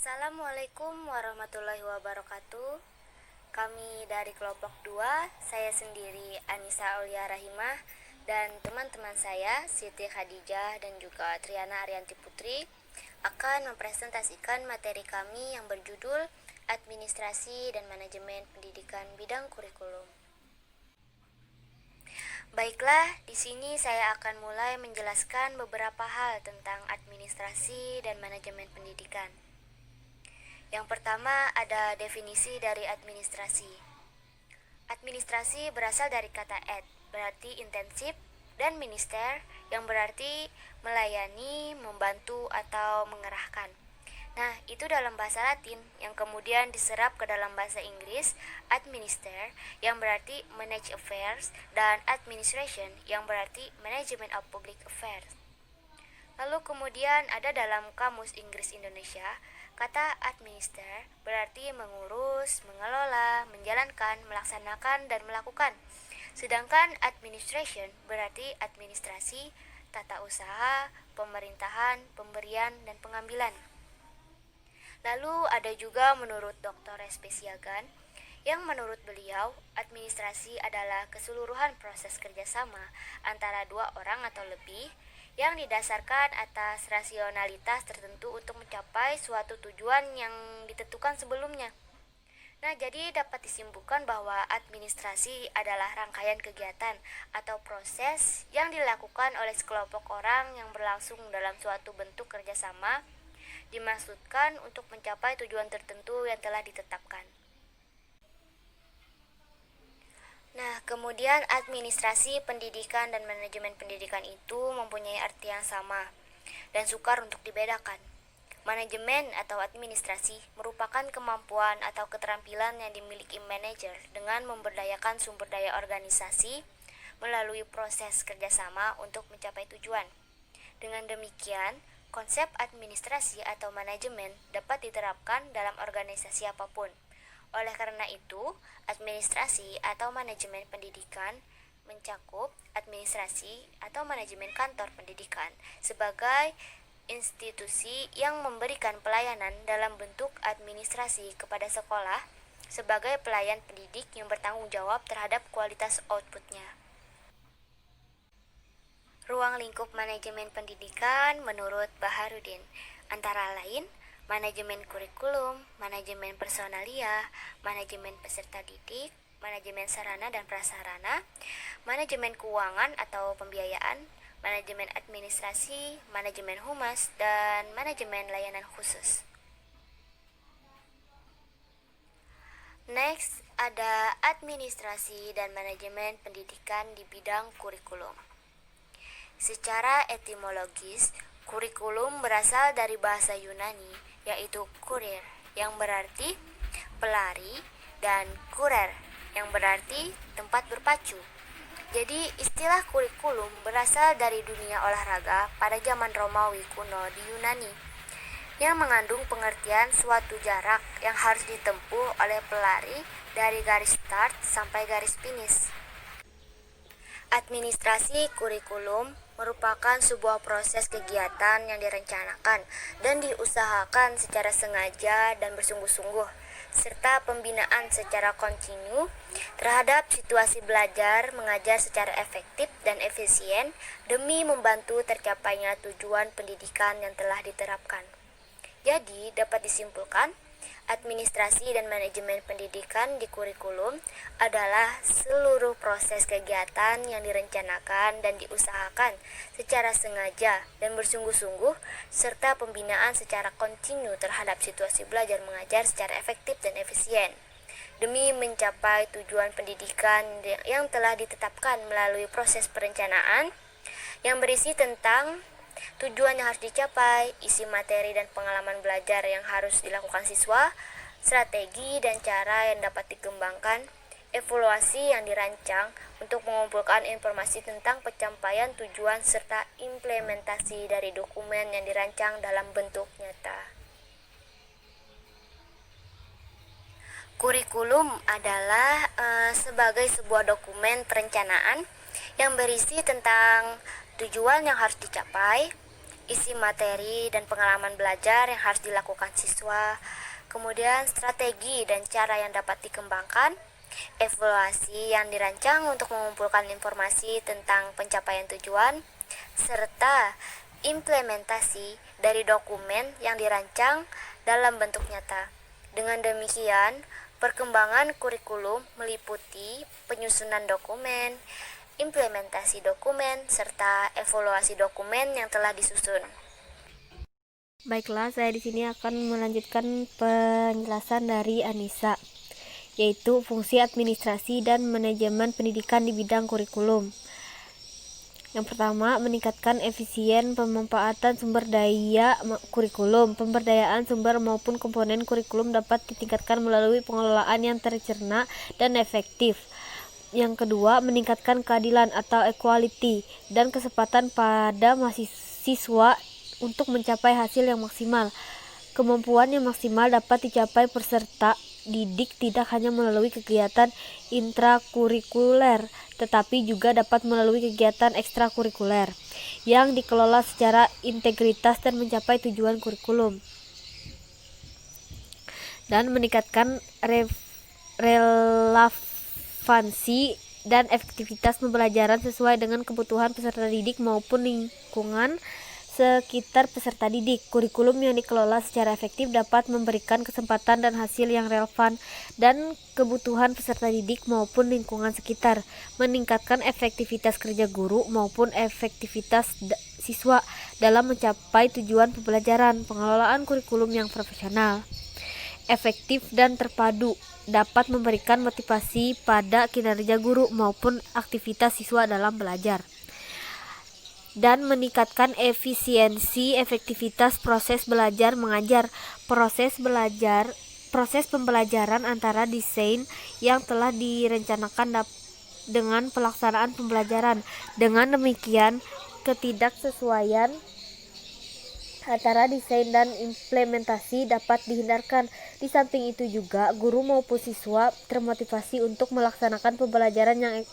Assalamualaikum warahmatullahi wabarakatuh. Kami dari kelompok 2, saya sendiri Anissa Aulia Rahimah dan teman-teman saya Siti Khadijah dan juga Triana Arianti Putri akan mempresentasikan materi kami yang berjudul Administrasi dan Manajemen Pendidikan Bidang Kurikulum. Baiklah, di sini saya akan mulai menjelaskan beberapa hal tentang administrasi dan manajemen pendidikan. Yang pertama ada definisi dari administrasi. Administrasi berasal dari kata ad, berarti intensif, dan minister, yang berarti melayani, membantu, atau mengerahkan. Nah, itu dalam bahasa Latin, yang kemudian diserap ke dalam bahasa Inggris, administer, yang berarti manage affairs, dan administration, yang berarti management of public affairs. Lalu kemudian ada dalam Kamus Inggris Indonesia, kata administer berarti mengurus, mengelola, menjalankan, melaksanakan, dan melakukan. Sedangkan administration berarti administrasi, tata usaha, pemerintahan, pemberian, dan pengambilan. Lalu ada juga menurut Dr. S.P. Siagan, yang menurut beliau, administrasi adalah keseluruhan proses kerjasama antara dua orang atau lebih yang didasarkan atas rasionalitas tertentu untuk mencapai suatu tujuan yang ditentukan sebelumnya. Nah, jadi dapat disimpulkan bahwa administrasi adalah rangkaian kegiatan atau proses yang dilakukan oleh sekelompok orang yang berlangsung dalam suatu bentuk kerjasama, dimaksudkan untuk mencapai tujuan tertentu yang telah ditetapkan. Nah, kemudian administrasi pendidikan dan manajemen pendidikan itu mempunyai arti yang sama dan sukar untuk dibedakan. Manajemen atau administrasi merupakan kemampuan atau keterampilan yang dimiliki manajer dengan memberdayakan sumber daya organisasi melalui proses kerjasama untuk mencapai tujuan. Dengan demikian, konsep administrasi atau manajemen dapat diterapkan dalam organisasi apapun. Oleh karena itu, administrasi atau manajemen pendidikan mencakup administrasi atau manajemen kantor pendidikan sebagai institusi yang memberikan pelayanan dalam bentuk administrasi kepada sekolah sebagai pelayan pendidik yang bertanggung jawab terhadap kualitas outputnya. Ruang lingkup manajemen pendidikan menurut Baharudin antara lain manajemen kurikulum, manajemen personalia, manajemen peserta didik, manajemen sarana dan prasarana, manajemen keuangan atau pembiayaan, manajemen administrasi, manajemen humas, dan manajemen layanan khusus. Next, ada administrasi dan manajemen pendidikan di bidang kurikulum. Secara etimologis, kurikulum berasal dari bahasa Yunani, yaitu kurir, yang berarti pelari, dan kurer, yang berarti tempat berpacu. Jadi, istilah kurikulum berasal dari dunia olahraga pada zaman Romawi kuno di Yunani, yang mengandung pengertian suatu jarak yang harus ditempuh oleh pelari dari garis start sampai garis finish. Administrasi kurikulum merupakan sebuah proses kegiatan yang direncanakan dan diusahakan secara sengaja dan bersungguh-sungguh, serta pembinaan secara kontinu terhadap situasi belajar mengajar secara efektif dan efisien demi membantu tercapainya tujuan pendidikan yang telah diterapkan. Jadi, dapat disimpulkan, administrasi dan manajemen pendidikan di kurikulum adalah seluruh proses kegiatan yang direncanakan dan diusahakan secara sengaja dan bersungguh-sungguh serta pembinaan secara kontinu terhadap situasi belajar mengajar secara efektif dan efisien demi mencapai tujuan pendidikan yang telah ditetapkan melalui proses perencanaan yang berisi tentang tujuan yang harus dicapai, isi materi dan pengalaman belajar yang harus dilakukan siswa, strategi dan cara yang dapat dikembangkan, evaluasi yang dirancang untuk mengumpulkan informasi tentang pencapaian tujuan serta implementasi dari dokumen yang dirancang dalam bentuk nyata. Kurikulum adalah sebagai sebuah dokumen perencanaan yang berisi tentang tujuan yang harus dicapai, isi materi dan pengalaman belajar yang harus dilakukan siswa, kemudian strategi dan cara yang dapat dikembangkan, evaluasi yang dirancang untuk mengumpulkan informasi tentang pencapaian tujuan, serta implementasi dari dokumen yang dirancang dalam bentuk nyata. Dengan demikian, perkembangan kurikulum meliputi penyusunan dokumen, implementasi dokumen, serta evaluasi dokumen yang telah disusun. Baiklah, saya di sini akan melanjutkan penjelasan dari Anissa, yaitu fungsi administrasi dan manajemen pendidikan di bidang kurikulum. Yang pertama, meningkatkan efisien pemanfaatan sumber daya kurikulum. Pemberdayaan sumber maupun komponen kurikulum dapat ditingkatkan melalui pengelolaan yang tercerna dan efektif. Yang kedua, meningkatkan keadilan atau equality dan kesempatan pada mahasiswa untuk mencapai hasil yang maksimal. Kemampuan yang maksimal dapat dicapai peserta didik tidak hanya melalui kegiatan intrakurikuler, tetapi juga dapat melalui kegiatan ekstrakurikuler yang dikelola secara integritas dan mencapai tujuan kurikulum. Dan meningkatkan relevansi dan efektivitas pembelajaran sesuai dengan kebutuhan peserta didik maupun lingkungan sekitar peserta didik. Kurikulum yang dikelola secara efektif dapat memberikan kesempatan dan hasil yang relevan dan kebutuhan peserta didik maupun lingkungan sekitar, meningkatkan efektivitas kerja guru maupun efektivitas siswa dalam mencapai tujuan pembelajaran. Pengelolaan kurikulum yang profesional, efektif dan terpadu dapat memberikan motivasi pada kinerja guru maupun aktivitas siswa dalam belajar, dan meningkatkan efisiensi efektivitas proses belajar mengajar. Proses pembelajaran antara desain yang telah direncanakan dengan pelaksanaan pembelajaran. Dengan demikian, ketidaksesuaian antara desain dan implementasi dapat dihindarkan. Di samping itu juga, guru maupun siswa termotivasi untuk melaksanakan pembelajaran yang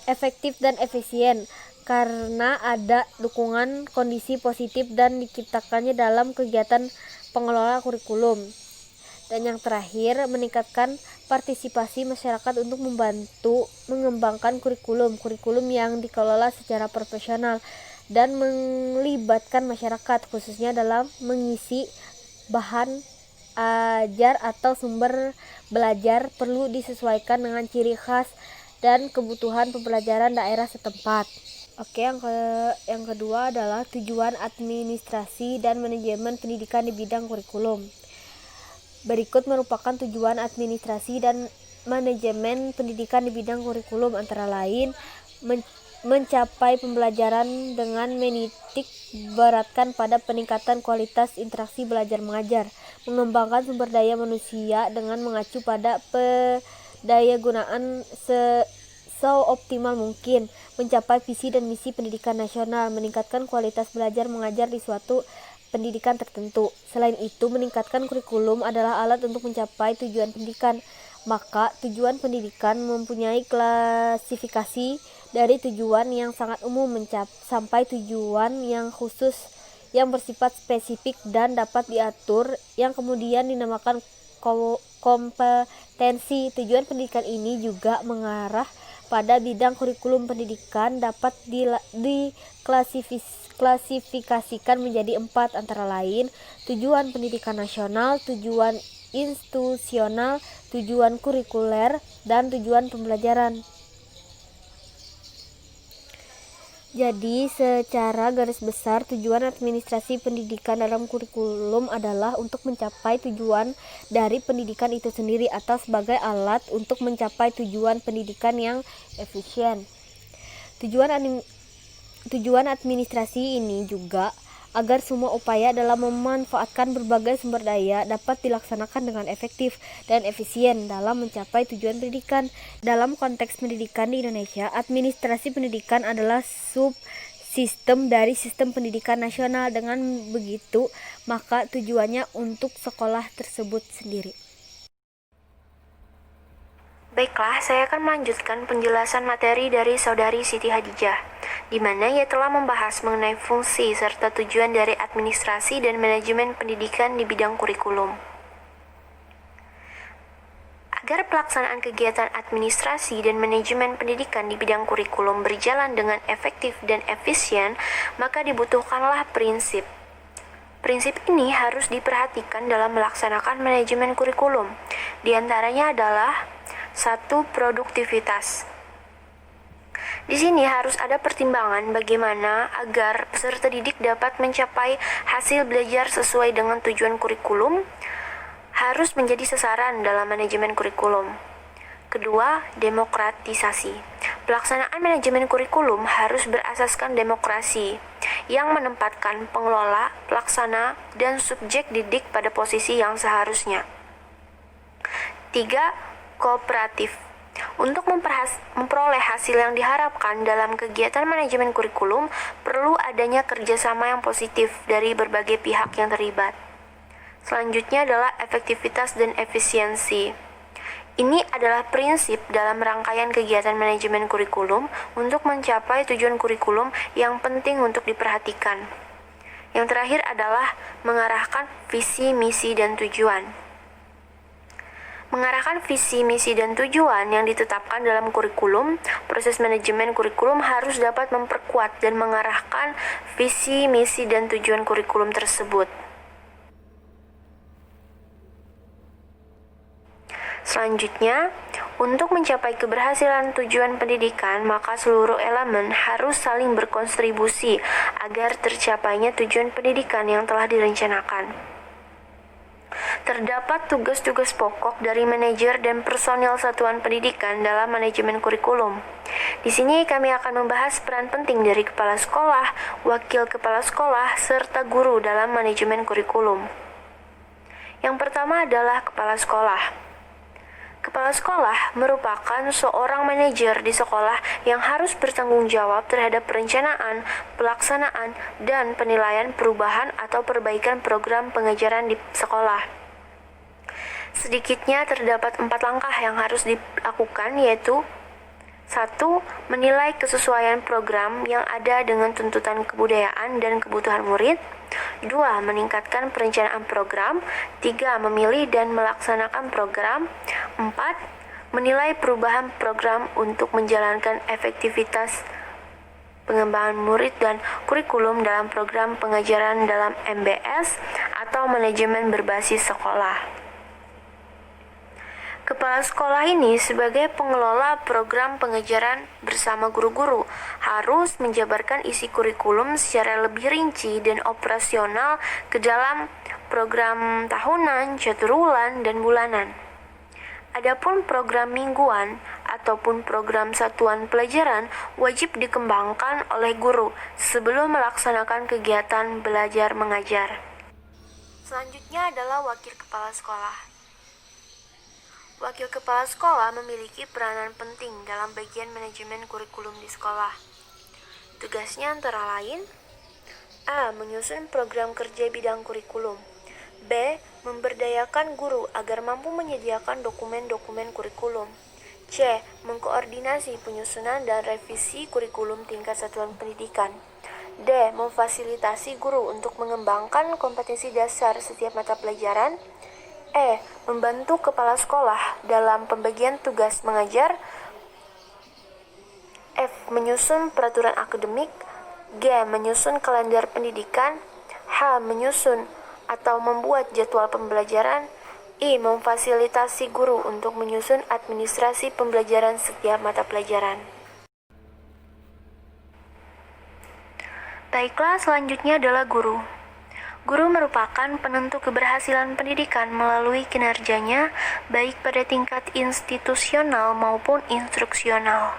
efektif dan efisien karena ada dukungan kondisi positif dan diciptakannya dalam kegiatan pengelola kurikulum. Dan yang terakhir, meningkatkan partisipasi masyarakat untuk membantu mengembangkan kurikulum yang dikelola secara profesional dan melibatkan masyarakat, khususnya dalam mengisi bahan ajar atau sumber belajar perlu disesuaikan dengan ciri khas dan kebutuhan pembelajaran daerah setempat. Oke, yang kedua adalah tujuan administrasi dan manajemen pendidikan di bidang kurikulum. Berikut merupakan tujuan administrasi dan manajemen pendidikan di bidang kurikulum, antara lain mencapai pembelajaran dengan menitik beratkan pada peningkatan kualitas interaksi belajar mengajar, mengembangkan sumber daya manusia dengan mengacu pada pendayagunaan seoptimal mungkin, mencapai visi dan misi pendidikan nasional, meningkatkan kualitas belajar mengajar di suatu pendidikan tertentu. Selain itu, meningkatkan kurikulum adalah alat untuk mencapai tujuan pendidikan. Maka, tujuan pendidikan mempunyai klasifikasi dari tujuan yang sangat umum sampai tujuan yang khusus yang bersifat spesifik dan dapat diatur, yang kemudian dinamakan kompetensi. Tujuan pendidikan ini juga mengarah pada bidang kurikulum pendidikan, dapat diklasifikasikan menjadi 4, antara lain tujuan pendidikan nasional, tujuan institusional, tujuan kurikuler, dan tujuan pembelajaran. Jadi, secara garis besar, tujuan administrasi pendidikan dalam kurikulum adalah untuk mencapai tujuan dari pendidikan itu sendiri atau sebagai alat untuk mencapai tujuan pendidikan yang efisien. Tujuan administrasi ini juga agar semua upaya dalam memanfaatkan berbagai sumber daya dapat dilaksanakan dengan efektif dan efisien dalam mencapai tujuan pendidikan. Dalam konteks pendidikan di Indonesia, administrasi pendidikan adalah subsistem dari sistem pendidikan nasional. Dengan begitu, maka tujuannya untuk sekolah tersebut sendiri. Baiklah, saya akan melanjutkan penjelasan materi dari Saudari Siti Hadijah, di mana ia telah membahas mengenai fungsi serta tujuan dari administrasi dan manajemen pendidikan di bidang kurikulum. Agar pelaksanaan kegiatan administrasi dan manajemen pendidikan di bidang kurikulum berjalan dengan efektif dan efisien, maka dibutuhkanlah prinsip. Prinsip ini harus diperhatikan dalam melaksanakan manajemen kurikulum. Di antaranya adalah 1. Produktivitas. Di sini harus ada pertimbangan bagaimana agar peserta didik dapat mencapai hasil belajar sesuai dengan tujuan kurikulum, harus menjadi sasaran dalam manajemen kurikulum. Kedua, demokratisasi. Pelaksanaan manajemen kurikulum harus berasaskan demokrasi yang menempatkan pengelola, pelaksana, dan subjek didik pada posisi yang seharusnya. 3. Kooperatif. Untuk memperoleh hasil yang diharapkan dalam kegiatan manajemen kurikulum, perlu adanya kerjasama yang positif dari berbagai pihak yang terlibat. Selanjutnya adalah efektivitas dan efisiensi. Ini adalah prinsip dalam rangkaian kegiatan manajemen kurikulum untuk mencapai tujuan kurikulum yang penting untuk diperhatikan. Yang terakhir adalah mengarahkan visi, misi, dan tujuan. Mengarahkan visi, misi, dan tujuan yang ditetapkan dalam kurikulum, proses manajemen kurikulum harus dapat memperkuat dan mengarahkan visi, misi, dan tujuan kurikulum tersebut. Selanjutnya, untuk mencapai keberhasilan tujuan pendidikan, maka seluruh elemen harus saling berkontribusi agar tercapainya tujuan pendidikan yang telah direncanakan. Terdapat tugas-tugas pokok dari manajer dan personil satuan pendidikan dalam manajemen kurikulum. Di sini kami akan membahas peran penting dari kepala sekolah, wakil kepala sekolah, serta guru dalam manajemen kurikulum. Yang pertama adalah kepala sekolah. Kepala sekolah merupakan seorang manajer di sekolah yang harus bertanggung jawab terhadap perencanaan, pelaksanaan, dan penilaian perubahan atau perbaikan program pengajaran di sekolah. Sedikitnya terdapat 4 langkah yang harus dilakukan, yaitu 1. Menilai kesesuaian program yang ada dengan tuntutan kebudayaan dan kebutuhan murid. 2. Meningkatkan perencanaan program. 3. Memilih dan melaksanakan program. 4. Menilai perubahan program untuk menjalankan efektivitas pengembangan murid dan kurikulum dalam program pengajaran dalam MBS atau manajemen berbasis sekolah. Kepala sekolah ini sebagai pengelola program pengajaran bersama guru-guru harus menjabarkan isi kurikulum secara lebih rinci dan operasional ke dalam program tahunan, caturwulan, dan bulanan. Adapun program mingguan ataupun program satuan pelajaran wajib dikembangkan oleh guru sebelum melaksanakan kegiatan belajar mengajar. Selanjutnya adalah wakil kepala sekolah. Wakil kepala sekolah memiliki peranan penting dalam bagian manajemen kurikulum di sekolah. Tugasnya antara lain: A. Menyusun program kerja bidang kurikulum. B. Memberdayakan guru agar mampu menyediakan dokumen-dokumen kurikulum. C. Mengkoordinasi penyusunan dan revisi kurikulum tingkat satuan pendidikan. D. Memfasilitasi guru untuk mengembangkan kompetensi dasar setiap mata pelajaran. E. Membantu kepala sekolah dalam pembagian tugas mengajar. F. Menyusun peraturan akademik. G. Menyusun kalender pendidikan. H. Menyusun atau membuat jadwal pembelajaran. I. Memfasilitasi guru untuk menyusun administrasi pembelajaran setiap mata pelajaran. Baiklah, selanjutnya adalah guru. Guru merupakan penentu keberhasilan pendidikan melalui kinerjanya, baik pada tingkat institusional maupun instruksional.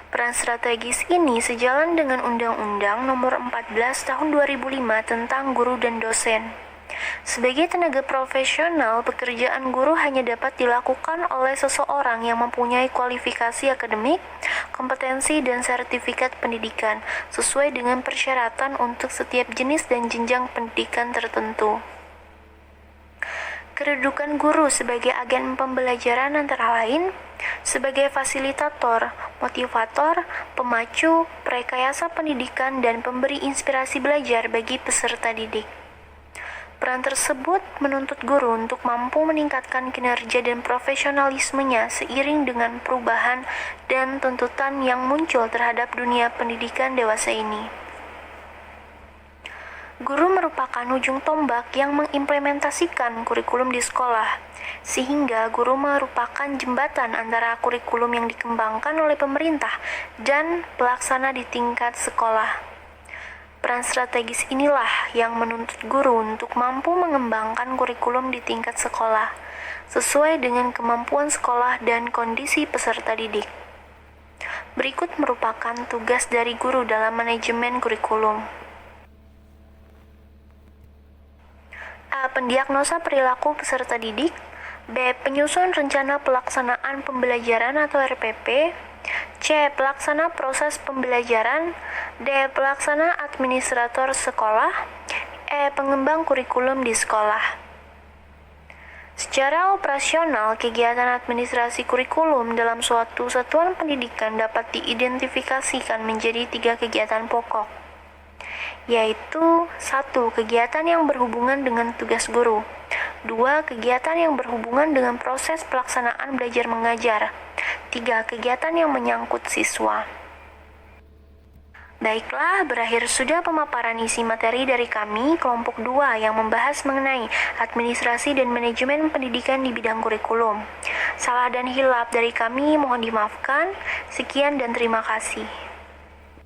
Peran strategis ini sejalan dengan Undang-Undang Nomor 14 Tahun 2005 tentang guru dan dosen. Sebagai tenaga profesional, pekerjaan guru hanya dapat dilakukan oleh seseorang yang mempunyai kualifikasi akademik, kompetensi, dan sertifikat pendidikan sesuai dengan persyaratan untuk setiap jenis dan jenjang pendidikan tertentu. Kedudukan guru sebagai agen pembelajaran antara lain sebagai fasilitator, motivator, pemacu, perekayasa pendidikan, dan pemberi inspirasi belajar bagi peserta didik. Peran tersebut menuntut guru untuk mampu meningkatkan kinerja dan profesionalismenya seiring dengan perubahan dan tuntutan yang muncul terhadap dunia pendidikan dewasa ini. Guru merupakan ujung tombak yang mengimplementasikan kurikulum di sekolah, sehingga guru merupakan jembatan antara kurikulum yang dikembangkan oleh pemerintah dan pelaksana di tingkat sekolah. Peran strategis inilah yang menuntut guru untuk mampu mengembangkan kurikulum di tingkat sekolah, sesuai dengan kemampuan sekolah dan kondisi peserta didik. Berikut merupakan tugas dari guru dalam manajemen kurikulum. A. Pendiagnosa perilaku peserta didik. B. Penyusun rencana pelaksanaan pembelajaran atau RPP. C. Pelaksana proses pembelajaran. D. Pelaksana administrator sekolah. E. Pengembang kurikulum di sekolah. Secara operasional, kegiatan administrasi kurikulum dalam suatu satuan pendidikan dapat diidentifikasikan menjadi 3 kegiatan pokok, yaitu 1. Kegiatan yang berhubungan dengan tugas guru. 2. Kegiatan yang berhubungan dengan proses pelaksanaan belajar mengajar. 3. Kegiatan yang menyangkut siswa. Baiklah, berakhir sudah pemaparan isi materi dari kami, kelompok 2 yang membahas mengenai administrasi dan manajemen pendidikan di bidang kurikulum. Salah dan hilaf dari kami mohon dimaafkan. Sekian dan terima kasih.